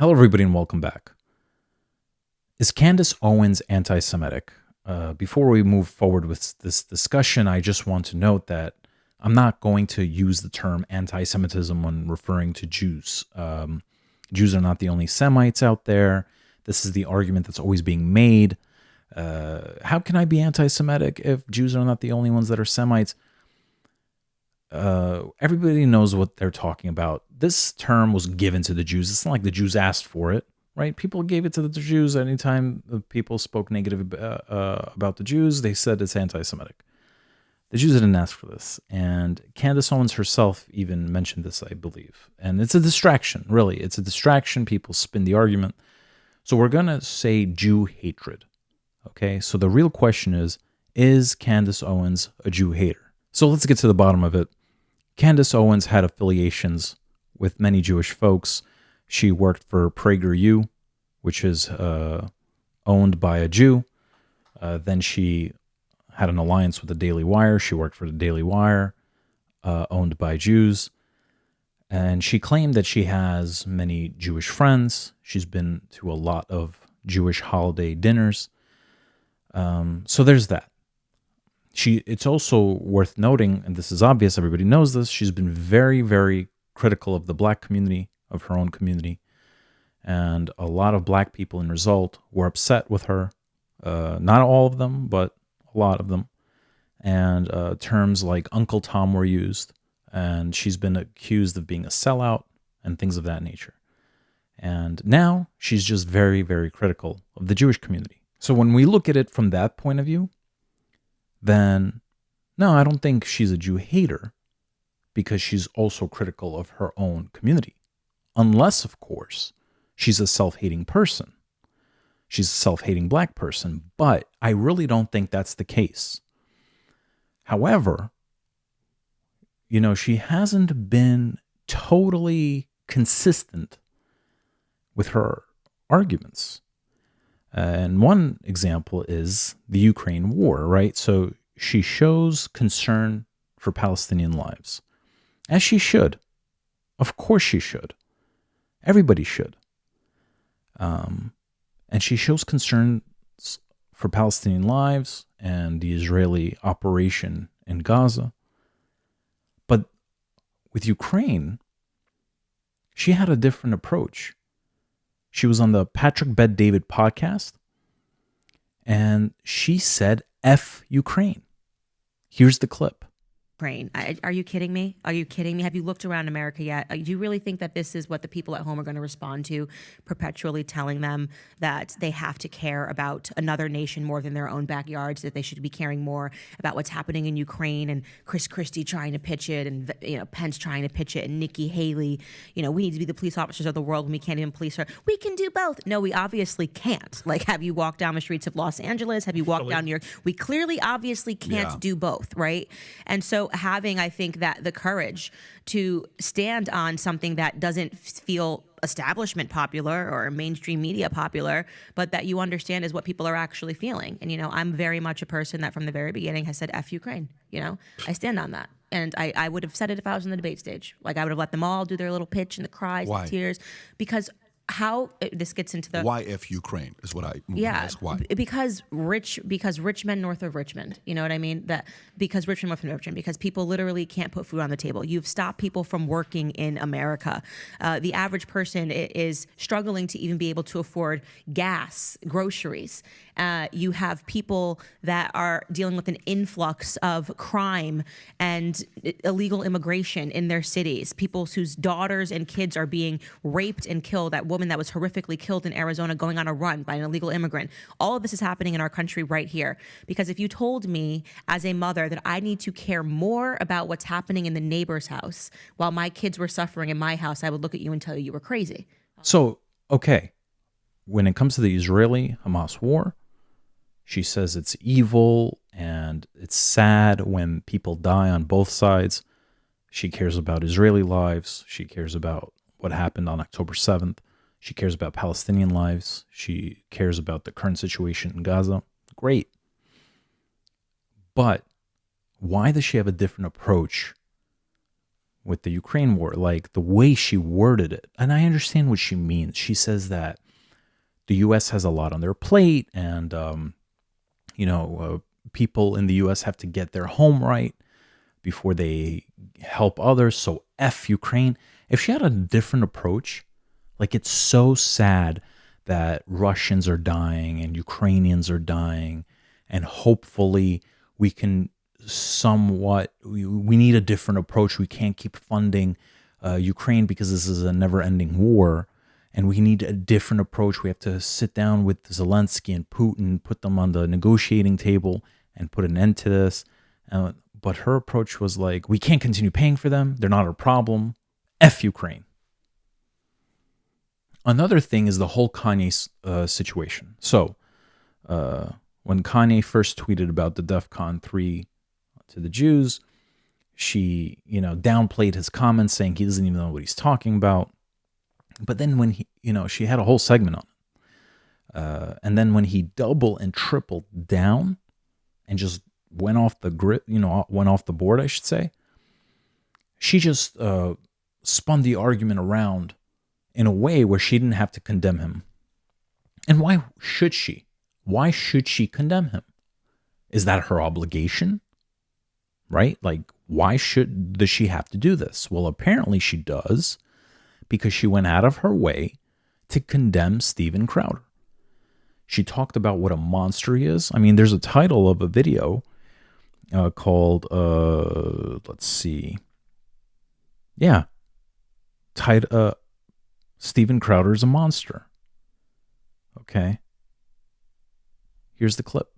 Hello, everybody, and welcome back. Is Candace Owens anti-Semitic? Before we move forward with this discussion, I just want to note that I'm not going to use the term anti-Semitism when referring to Jews. Jews are not the only Semites out there. This is the argument that's always being made. How can I be anti-Semitic if Jews are not the only ones that are Semites? Everybody knows what they're talking about. This term was given to the Jews. It's not like the Jews asked for it, right? People gave it to the Jews. Anytime the people spoke negative about the Jews, they said it's anti-Semitic. The Jews didn't ask for this. And Candace Owens herself even mentioned this, I believe. And it's a distraction, really. It's a distraction. People spin the argument. So we're going to say Jew hatred. Okay, so the real question is Candace Owens a Jew hater? So let's get to the bottom of it. Candace Owens had affiliations with many Jewish folks. She worked for PragerU, which is owned by a Jew. Then she had an alliance with the Daily Wire. She worked for the Daily Wire, owned by Jews. And she claimed that she has many Jewish friends. She's been to a lot of Jewish holiday dinners. So there's that. It's also worth noting, and this is obvious, everybody knows this, she's been very, very critical of the black community, of her own community. And a lot of black people, in result, were upset with her. Not all of them, but a lot of them. And terms like Uncle Tom were used. And she's been accused of being a sellout and things of that nature. And now she's just very, very critical of the Jewish community. So when we look at it from that point of view, then no, I don't think she's a Jew hater because she's also critical of her own community. Unless, of course, she's a self-hating person. She's a self-hating black person, but I really don't think that's the case. However, she hasn't been totally consistent with her arguments. And one example is the Ukraine war, right? So she shows concern for Palestinian lives, as she should. Of course she should. Everybody should. And she shows concerns for Palestinian lives and the Israeli operation in Gaza. But with Ukraine, she had a different approach. She was on the Patrick Bet-David podcast, and she said, F Ukraine. Here's the clip. Ukraine. Are you kidding me? Are you kidding me? Have you looked around America yet? Do you really think that this is what the people at home are going to respond to, perpetually telling them that they have to care about another nation more than their own backyards, that they should be caring more about what's happening in Ukraine, and Chris Christie trying to pitch it, and Pence trying to pitch it, and Nikki Haley, we need to be the police officers of the world when we can't even police her. We can do both. No, we obviously can't. Like, have you walked down the streets of Los Angeles? Have you walked down New York? We clearly, obviously can't do both, right? And so having, I think, that the courage to stand on something that doesn't feel establishment popular or mainstream media popular, but that you understand is what people are actually feeling. And, I'm very much a person that from the very beginning has said, F Ukraine, I stand on that. And I would have said it if I was on the debate stage. Like, I would have let them all do their little pitch and the cries and the tears, because this gets into the why F Ukraine is what I ask. Why? Because Richmond north of Richmond, you know what I mean? Because Richmond north of Richmond, because people literally can't put food on the table. You've stopped people from working in America. The average person is struggling to even be able to afford gas, groceries. You have people that are dealing with an influx of crime and illegal immigration in their cities. People whose daughters and kids are being raped and killed. That woman that was horrifically killed in Arizona going on a run by an illegal immigrant. All of this is happening in our country right here. Because if you told me as a mother that I need to care more about what's happening in the neighbor's house while my kids were suffering in my house, I would look at you and tell you were crazy. So, okay, when it comes to the Israeli-Hamas war, she says it's evil and it's sad when people die on both sides. She cares about Israeli lives. She cares about what happened on October 7th. She cares about Palestinian lives. She cares about the current situation in Gaza. Great. But why does she have a different approach with the Ukraine war, like the way she worded it. And I understand what she means. She says that the U.S. has a lot on their plate, and people in the U.S. have to get their home right before they help others. So F Ukraine. If she had a different approach, like, it's so sad that Russians are dying and Ukrainians are dying, and hopefully we can we need a different approach. We can't keep funding Ukraine because this is a never-ending war, and we need a different approach. We have to sit down with Zelensky and Putin, put them on the negotiating table, and put an end to this. But her approach was like, we can't continue paying for them. They're not our problem. F Ukraine. Another thing is the whole Kanye situation. So when Kanye first tweeted about the DEFCON 3 to the Jews, she, downplayed his comments, saying he doesn't even know what he's talking about. But then when she had a whole segment on it. And then when he double and tripled down and just went off the grid, went off the board, I should say, she just spun the argument around in a way where she didn't have to condemn him. And why should she? Why should she condemn him? Is that her obligation? Right? Like, why does she have to do this? Well, apparently she does, because she went out of her way to condemn Steven Crowder. She talked about what a monster he is. I mean, there's a title of a video called, let's see. Yeah. Steven Crowder is a monster. Okay. Here's the clip.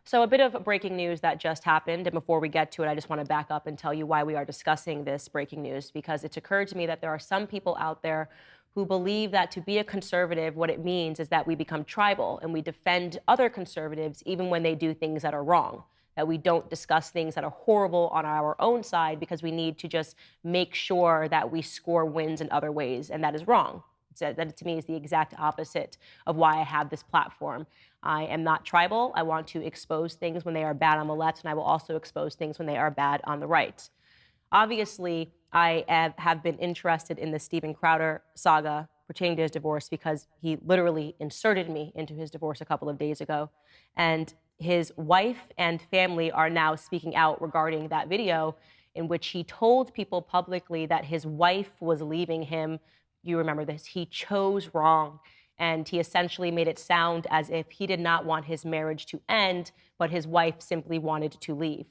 So a bit of breaking news that just happened. And before we get to it, I just want to back up and tell you why we are discussing this breaking news, because it's occurred to me that there are some people out there who believe that to be a conservative, what it means is that we become tribal and we defend other conservatives even when they do things that are wrong, that we don't discuss things that are horrible on our own side because we need to just make sure that we score wins in other ways, and that is wrong. That to me is the exact opposite of why I have this platform. I am not tribal. I want to expose things when they are bad on the left, and I will also expose things when they are bad on the right. Obviously, I have been interested in the Steven Crowder saga pertaining to his divorce because he literally inserted me into his divorce a couple of days ago. And his wife and family are now speaking out regarding that video in which he told people publicly that his wife was leaving him. You remember this. He chose wrong. And he essentially made it sound as if he did not want his marriage to end, but his wife simply wanted to leave.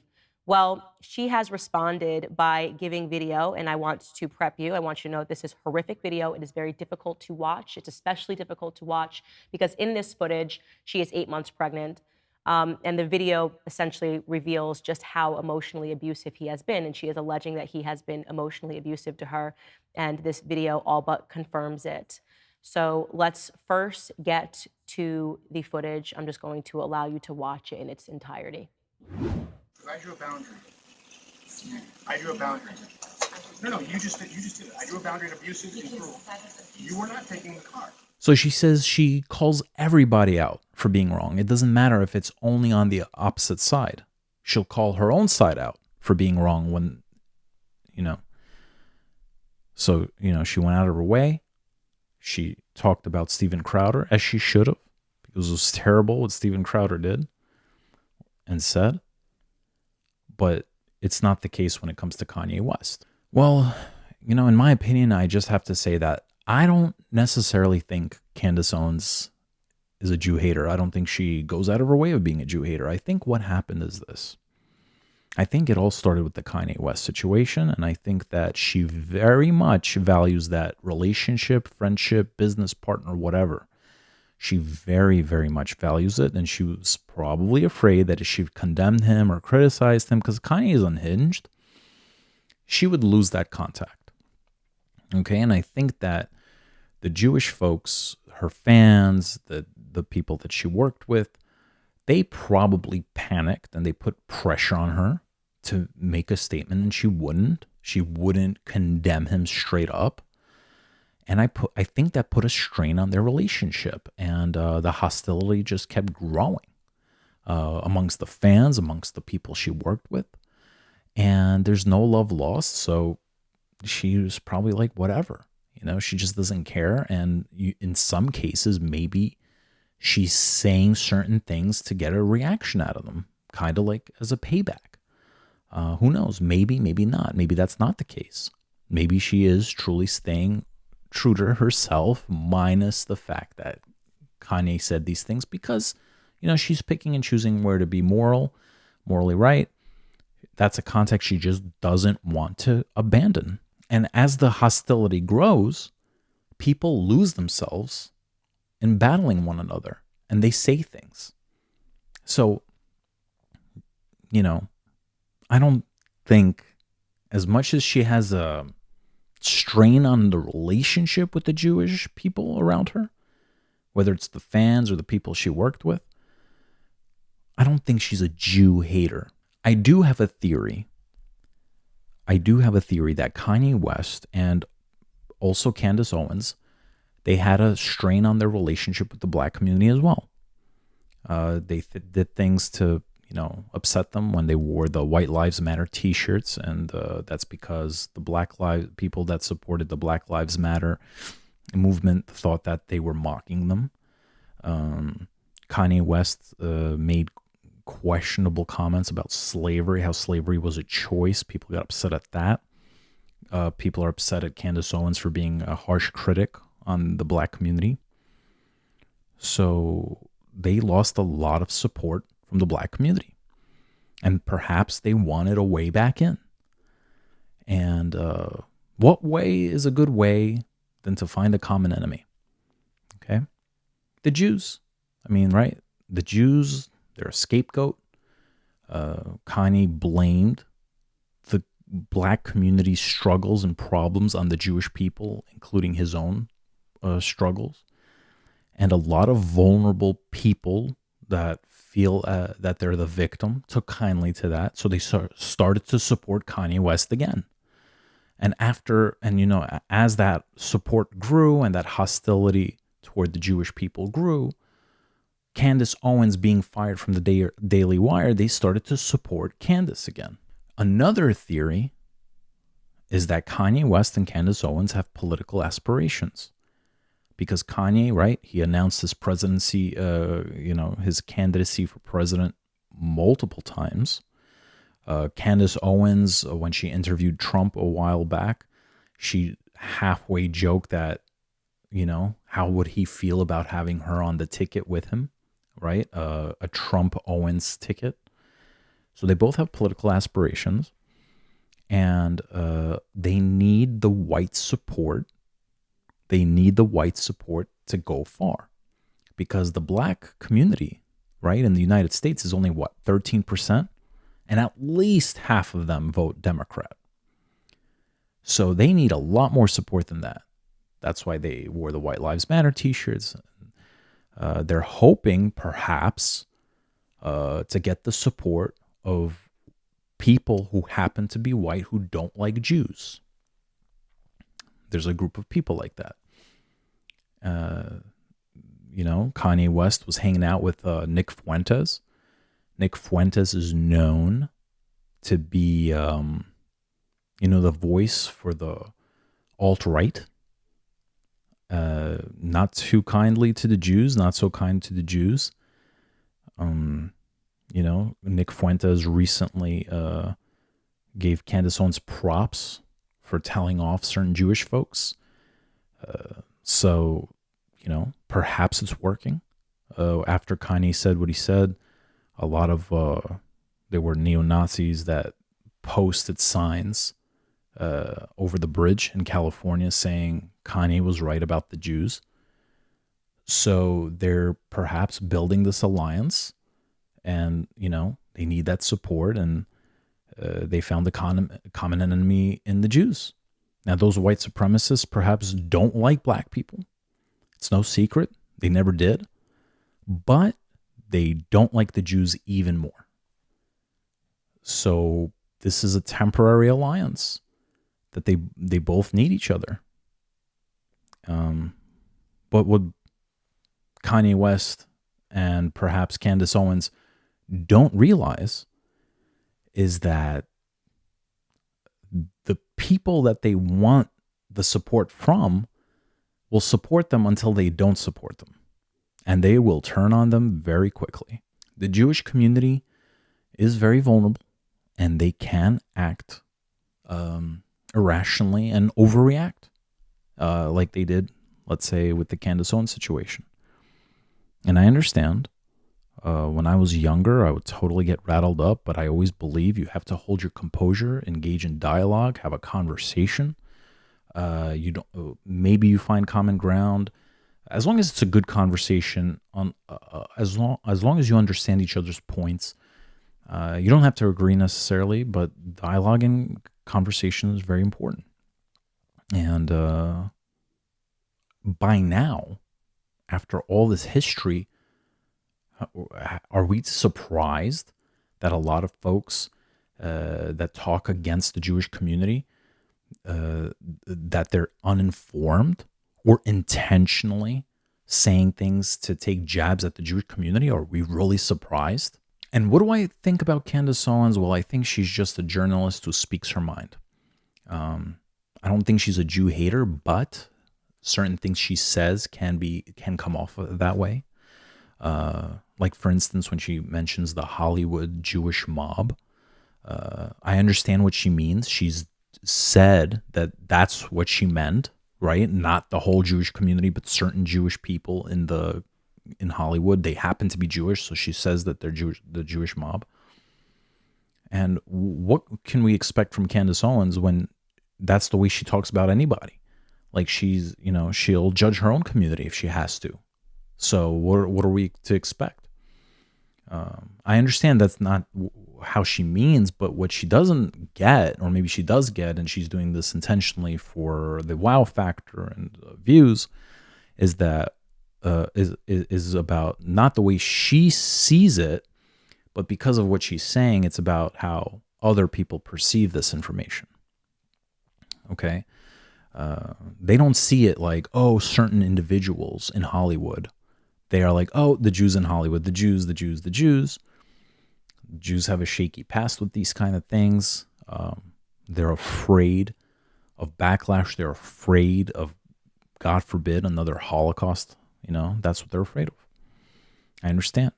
Well, she has responded by giving video, and I want to prep you. I want you to know this is horrific video. It is very difficult to watch. It's especially difficult to watch because in this footage, she is 8 months pregnant. And the video essentially reveals just how emotionally abusive he has been. And she is alleging that he has been emotionally abusive to her. And this video all but confirms it. So let's first get to the footage. I'm just going to allow you to watch it in its entirety. I drew a boundary. I drew a boundary. No, you just did it. I drew a boundary of abusive and cruel. You were not taking the car. So she says she calls everybody out for being wrong. It doesn't matter if it's only on the opposite side. She'll call her own side out for being wrong when, So, she went out of her way. She talked about Steven Crowder, as she should have, because it was terrible what Steven Crowder did and said. But it's not the case when it comes to Kanye West. Well, in my opinion, I just have to say that I don't necessarily think Candace Owens is a Jew hater. I don't think she goes out of her way of being a Jew hater. I think what happened is this. I think it all started with the Kanye West situation, and I think that she very much values that relationship, friendship, business partner, whatever. She very, very much values it, and she was probably afraid that if she condemned him or criticized him, because Kanye is unhinged, she would lose that contact. Okay, and I think that the Jewish folks, her fans, the people that she worked with, they probably panicked and they put pressure on her to make a statement, and she wouldn't. She wouldn't condemn him straight up. And I think that put a strain on their relationship, and the hostility just kept growing amongst the fans, amongst the people she worked with. And there's no love lost, so she was probably like, whatever, she just doesn't care. And in some cases, maybe she's saying certain things to get a reaction out of them, kind of like as a payback. Who knows? Maybe, maybe not. Maybe that's not the case. Maybe she is truly staying true to herself, minus the fact that Kanye said these things because, she's picking and choosing where to be morally right. That's a context she just doesn't want to abandon. And as the hostility grows, people lose themselves in battling one another, and they say things. So, I don't think, as much as she has a strain on the relationship with the Jewish people around her, whether it's the fans or the people she worked with, I don't think she's a Jew hater. I do have a theory that Kanye West and also Candace Owens, they had a strain on their relationship with the black community as well. They did things to, upset them when they wore the White Lives Matter T-shirts, and that's because the people that supported the Black Lives Matter movement thought that they were mocking them. Kanye West made questionable comments about slavery, how slavery was a choice. People got upset at that. People are upset at Candace Owens for being a harsh critic on the black community. So they lost a lot of support from the black community. And perhaps they wanted a way back in. And what way is a good way than to find a common enemy? Okay? The Jews. Right? The Jews, they're a scapegoat. Kanye blamed the black community's struggles and problems on the Jewish people, including his own struggles. And a lot of vulnerable people that feel that they're the victim took kindly to that. So they started to support Kanye West again. And as that support grew and that hostility toward the Jewish people grew, Candace Owens being fired from the Daily Wire, they started to support Candace again. Another theory is that Kanye West and Candace Owens have political aspirations. Because Kanye, right, he announced his presidency, his candidacy for president multiple times. Candace Owens, when she interviewed Trump a while back, she halfway joked that, how would he feel about having her on the ticket with him? Right? A Trump-Owens ticket. So they both have political aspirations, and they need the white support. They need the white support to go far, because the black community, right, in the United States is only, 13%? And at least half of them vote Democrat. So they need a lot more support than that. That's why they wore the White Lives Matter T-shirts. They're hoping, perhaps, to get the support of people who happen to be white who don't like Jews. There's a group of people like that. Kanye West was hanging out with Nick Fuentes. Nick Fuentes is known to be, the voice for the alt-right. Not too kindly to the Jews, not so kind to the Jews. Nick Fuentes recently gave Candace Owens props for telling off certain Jewish folks. So, perhaps it's working. After Kanye said what he said, a lot of, there were neo-Nazis that posted signs over the bridge in California saying Kanye was right about the Jews. So they're perhaps building this alliance, and, they need that support, and they found the common enemy in the Jews. Now, those white supremacists perhaps don't like black people. It's no secret. They never did. But they don't like the Jews even more. So this is a temporary alliance that they both need each other. But what Kanye West and perhaps Candace Owens don't realize is that the people that they want the support from will support them until they don't support them. And they will turn on them very quickly. The Jewish community is very vulnerable, and they can act irrationally and overreact, like they did, let's say, with the Candace Owens situation. And I understand. When I was younger, I would totally get rattled up, but I always believe you have to hold your composure, engage in dialogue, have a conversation. You don't. Maybe you find common ground, as long as it's a good conversation. As long as you understand each other's points, you don't have to agree necessarily, but dialogue and conversation is very important. And by now, after all this history, are we surprised that a lot of folks that talk against the Jewish community, that they're uninformed or intentionally saying things to take jabs at the Jewish community? Are we really surprised? And what do I think about Candace Owens? Well, I think she's just a journalist who speaks her mind. I don't think she's a Jew hater, but certain things she says can come off that way. Like, for instance, when she mentions the Hollywood Jewish mob, I understand what she means. She's said that that's what she meant, right? Not the whole Jewish community, but certain Jewish people in Hollywood. They happen to be Jewish, so she says that they're Jewish, the Jewish mob. And what can we expect from Candace Owens when that's the way she talks about anybody? Like, she'll judge her own community if she has to. So what are we to expect? I understand that's not how she means, but what she doesn't get, or maybe she does get, and she's doing this intentionally for the wow factor and views, is that is about not the way she sees it, but because of what she's saying, it's about how other people perceive this information. Okay? They don't see it like, oh, certain individuals in Hollywood. They are like, oh, the Jews in Hollywood, the Jews. Jews have a shaky past with these kind of things. They're afraid of backlash. They're afraid of, God forbid, another Holocaust. That's what they're afraid of. I understand.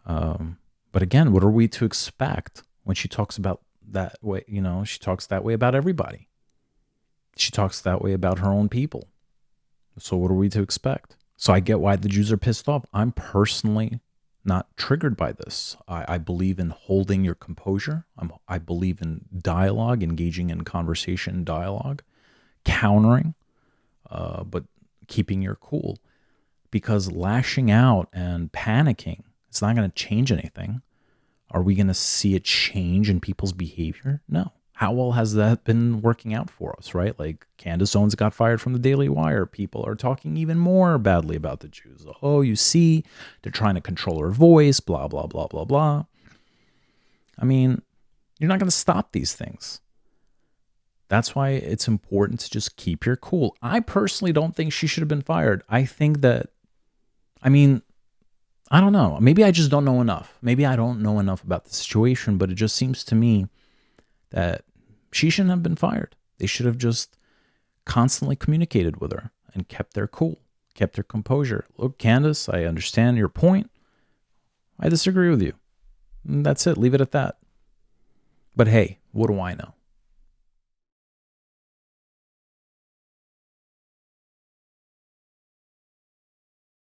But again, what are we to expect when she talks about that way? She talks that way about everybody. She talks that way about her own people. So what are we to expect? So I get why the Jews are pissed off. I'm personally not triggered by this. I believe in holding your composure. I believe in dialogue, engaging in conversation and dialogue, countering, but keeping your cool. Because lashing out and panicking, it's not going to change anything. Are we going to see a change in people's behavior? No. How well has that been working out for us, right? Like, Candace Owens got fired from the Daily Wire. People are talking even more badly about the Jews. Oh, you see, they're trying to control her voice, blah, blah, blah, blah, blah. I mean, you're not going to stop these things. That's why it's important to just keep your cool. I personally don't think she should have been fired. I think that, I don't know. Maybe I just don't know enough. Maybe I don't know enough about the situation, but it just seems to me that she shouldn't have been fired. They should have just constantly communicated with her and kept their cool, kept their composure. Look, Candace, I understand your point. I disagree with you. And that's it. Leave it at that. But hey, what do I know?